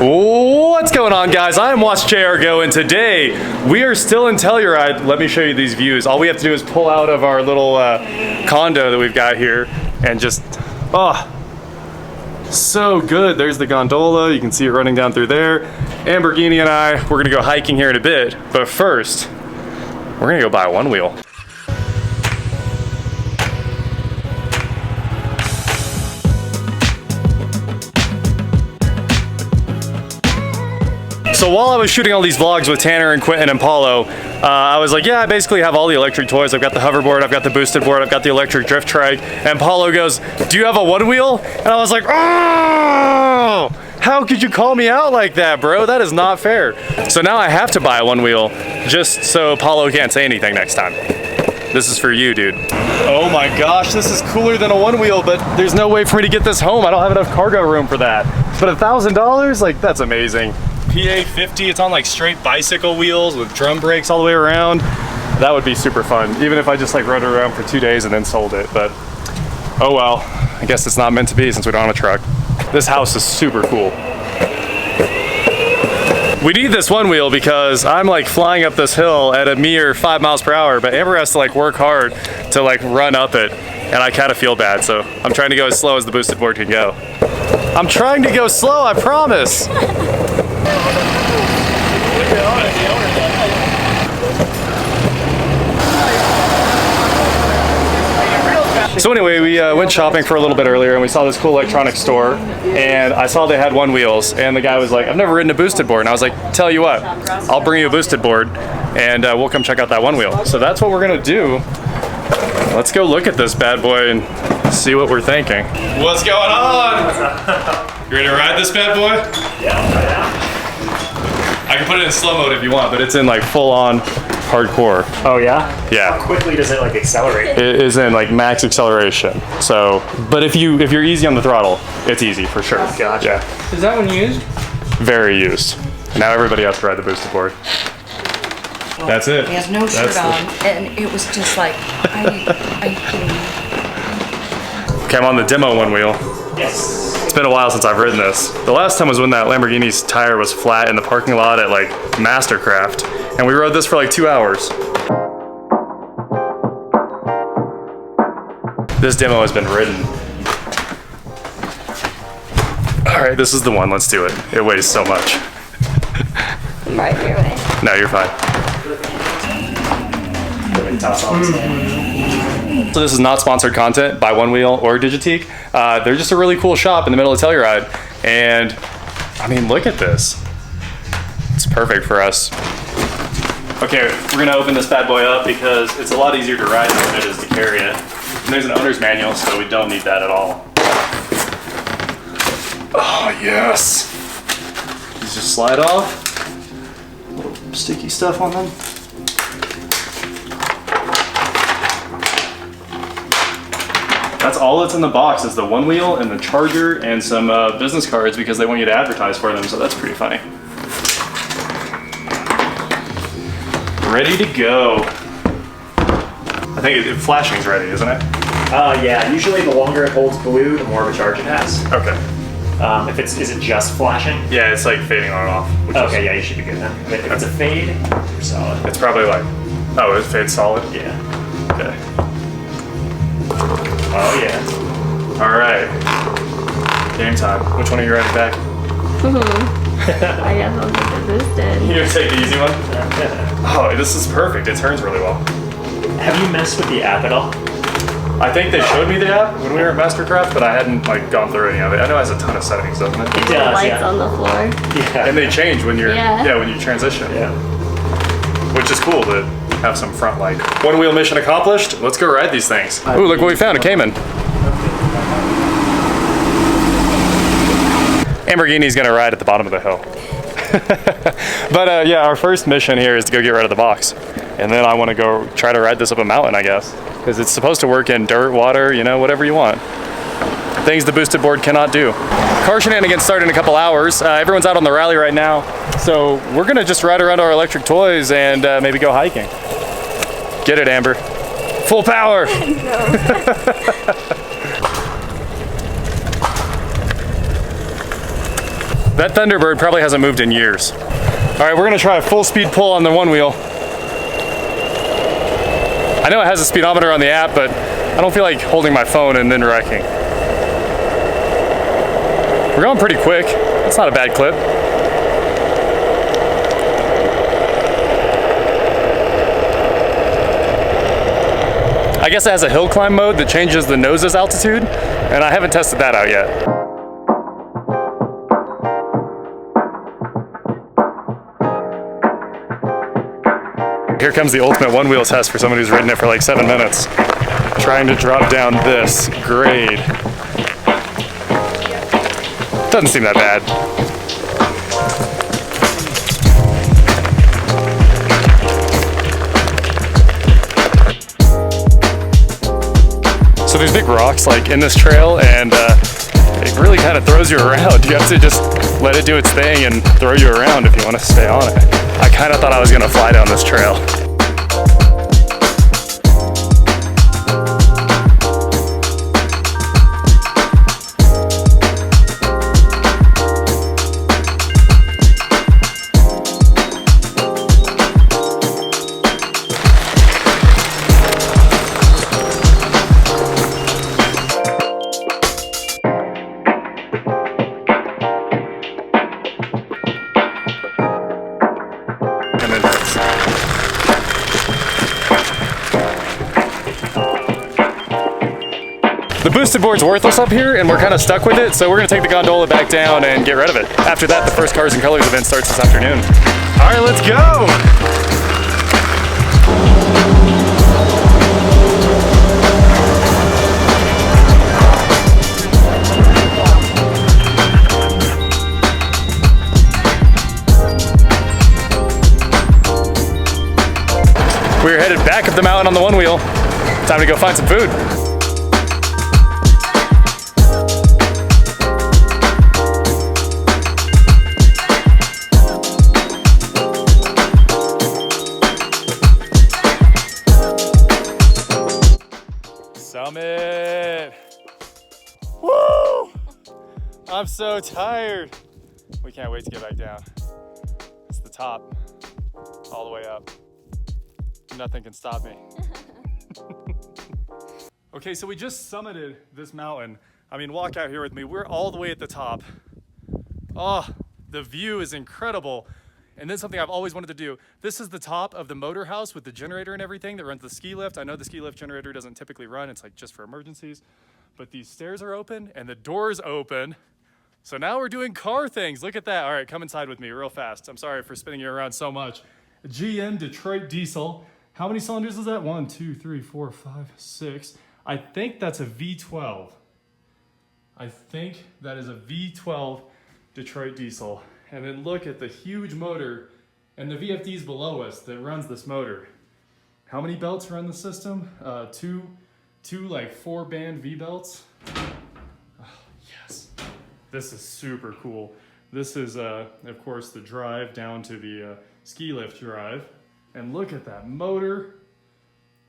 What's going on, guys? I am Watch JR Go, and today we are still in Telluride. Let me show you these views. All we have to do is pull out of our little condo that we've got here and just, oh, so good. There's the gondola. You can see it running down through there. Lamborghini and I, we're gonna go hiking here in a bit, but first, we're gonna go buy a Onewheel. So while I was shooting all these vlogs with Tanner and Quentin and Paulo, I was like, yeah, I basically have all the electric toys. I've got the hoverboard, I've got the boosted board, I've got the electric drift trike. And Paulo goes, do you have a Onewheel? And I was like, oh, how could you call me out like that, bro? That is not fair. So now I have to buy a Onewheel just so Paulo can't say anything next time. This is for you, dude. Oh my gosh, this is cooler than a Onewheel, but there's no way for me to get this home. I don't have enough cargo room for that. But $1,000, like, that's amazing. PA 50, it's on like straight bicycle wheels with drum brakes all the way around. That would be super fun, even if I just like rode it around for 2 days and then sold it. But oh well, I guess it's not meant to be since we don't have a truck. This house is super cool. We need this Onewheel because I'm like flying up this hill at a mere 5 miles per hour, but Amber has to like work hard to like run up it, and I kind of feel bad, so I'm trying to go as slow as the boosted board can go. I'm trying to go slow, I promise. So anyway, we went shopping for a little bit earlier and we saw this cool electronics store, and I saw they had Onewheels, and the guy was like, I've never ridden a boosted board, and I was like, tell you what, I'll bring you a boosted board and we'll come check out that Onewheel. So that's what we're gonna do. Let's go look at this bad boy and see what we're thinking. What's going on? You ready to ride this bad boy? Yeah. I can put it in slow mode if you want, but it's in like full on hardcore. Oh yeah? Yeah. How quickly does it like accelerate? It is in like max acceleration. So, but if you're easy on the throttle, it's easy for sure. Gotcha. Yeah. Is that one used? Very used. Now everybody has to ride the boosted board. That's it. He has no shirt on, and it was just like, are you kidding me? Okay, I'm on the demo Onewheel. Yes. It's been a while since I've ridden this. The last time was when that Lamborghini's tire was flat in the parking lot at like Mastercraft, and we rode this for like 2 hours. This demo has been ridden. All right, this is the one, let's do it. It weighs so much. Right your way. No, you're fine. So this is not sponsored content by Onewheel or Digitique. They're just a really cool shop in the middle of Telluride. And I mean, look at this. It's perfect for us. Okay, we're gonna open this bad boy up because it's a lot easier to ride than it is to carry it. And there's an owner's manual, so we don't need that at all. Oh, yes. These just slide off. Little sticky stuff on them. That's all that's in the box is the Onewheel and the charger and some business cards because they want you to advertise for them, so that's pretty funny. Ready to go. I think flashing's ready, isn't it? Yeah, usually the longer it holds blue, the more of a charge it has. Okay. Is it just flashing? Yeah, it's like fading on and off. Okay, yeah, you should be good then. If it's a fade, you're solid. It's probably like, oh, it fades solid? Yeah. Okay. Oh yeah. All right. Game time. Which one are you riding back? I guess I'll take the boosted. You gonna take the easy one? Oh, this is perfect. It turns really well. Have you messed with the app at all? I think they showed me the app when we were at Mastercraft, but I hadn't like gone through any of it. I know it has a ton of settings, doesn't it? It does, Lights yeah. on the floor. Yeah. And they change when you're when you transition. Yeah. Which is cool to have some front light. Onewheel mission accomplished. Let's go ride these things. Ooh, look what we found, a Cayman. Lamborghini's gonna ride at the bottom of the hill. But yeah, our first mission here is to go get rid of the box. And then I wanna go try to ride this up a mountain, I guess. Because it's supposed to work in dirt, water, you know, whatever you want. Things the boosted board cannot do. Car shenanigans start in a couple hours. Everyone's out on the rally right now. So we're gonna just ride around our electric toys and maybe go hiking. Get it, Amber. Full power. That Thunderbird probably hasn't moved in years. All right, we're gonna try a full speed pull on the one wheel. I know it has a speedometer on the app, but I don't feel like holding my phone and then wrecking. We're going pretty quick. It's not a bad clip. I guess it has a hill climb mode that changes the nose's altitude, and I haven't tested that out yet. Here comes the ultimate one wheel test for someone who's ridden it for like 7 minutes. Trying to drop down this grade. Doesn't seem that bad. So there's big rocks like in this trail, and it really kind of throws you around. You have to just let it do its thing and throw you around if you want to stay on it. I kind of thought I was gonna fly down this trail. The boosted board's worthless up here, and we're kind of stuck with it, so we're gonna take the gondola back down and get rid of it. After that, the first Cars and Colors event starts this afternoon. All right, let's go! We're headed back up the mountain on the one wheel. Time to go find some food. Summit! Woo! I'm so tired. We can't wait to get back down. It's the top, all the way up. Nothing can stop me. Okay, so we just summited this mountain. I mean, walk out here with me. We're all the way at the top. Oh, the view is incredible. And then something I've always wanted to do. This is the top of the motor house with the generator and everything that runs the ski lift. I know the ski lift generator doesn't typically run. It's like just for emergencies. But these stairs are open and the door's open. So now we're doing car things. Look at that. All right, come inside with me real fast. I'm sorry for spinning you around so much. GM Detroit diesel. How many cylinders is that? 1, 2, 3, 4, 5, 6. I think that's a V12. I think that is a V12 Detroit diesel. And then look at the huge motor and the VFDs below us that runs this motor. How many belts run the system? Two like 4-band V belts. Oh, yes, this is super cool. This is, of course, the drive down to the ski lift drive. And look at that motor.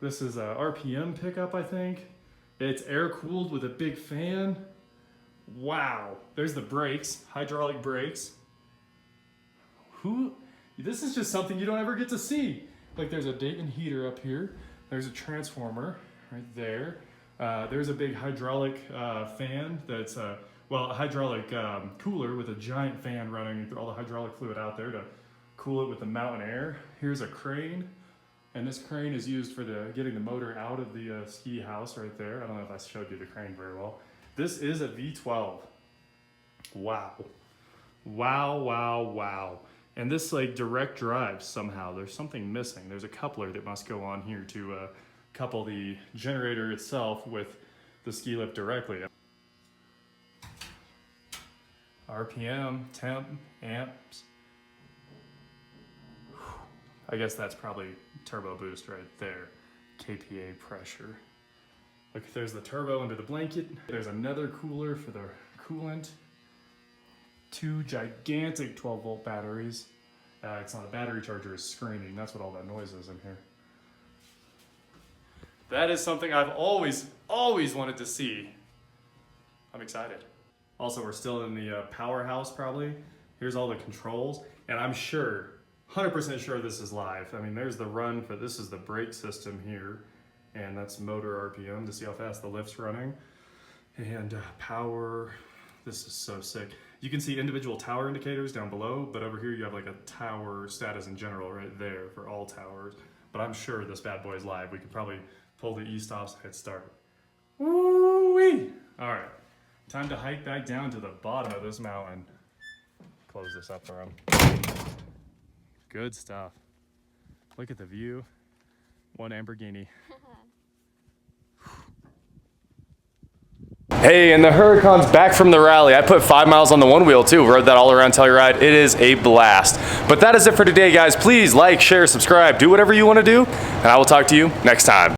This is a RPM pickup, I think. It's air-cooled with a big fan. Wow. There's the brakes, hydraulic brakes. This is just something you don't ever get to see. Like there's a Dayton heater up here. There's a transformer right there. There's a big hydraulic fan that's, a hydraulic cooler with a giant fan running through all the hydraulic fluid out there to cool it with the mountain air. Here's a crane, and this crane is used for getting the motor out of the ski house right there. I don't know if I showed you the crane very well. This is a V12. Wow. Wow, wow, wow. And this like direct drives somehow. There's something missing. There's a coupler that must go on here to couple the generator itself with the ski lift directly. RPM, temp, amps. I guess that's probably turbo boost right there. KPA pressure. Look, there's the turbo under the blanket. There's another cooler for the coolant. 2 gigantic 12-volt batteries. It's not a battery charger, it's screaming. That's what all that noise is in here. That is something I've always wanted to see. I'm excited. Also, we're still in the powerhouse probably. Here's all the controls, and I'm sure, 100% sure this is live. I mean, there's the run for, this is the brake system here, and that's motor RPM to see how fast the lift's running. And power, this is so sick. You can see individual tower indicators down below, but over here you have like a tower status in general right there for all towers. But I'm sure this bad boy is live. We could probably pull the e-stops, hit start. Woo-wee! All right, time to hike back down to the bottom of this mountain. Close this up for him. Good stuff. Look at the view. One Lamborghini. Hey, and the Huracan's back from the rally. I put 5 miles on the one wheel too. Rode that all around Telluride. It is a blast. But that is it for today, guys. Please like, share, subscribe, do whatever you want to do, and I will talk to you next time.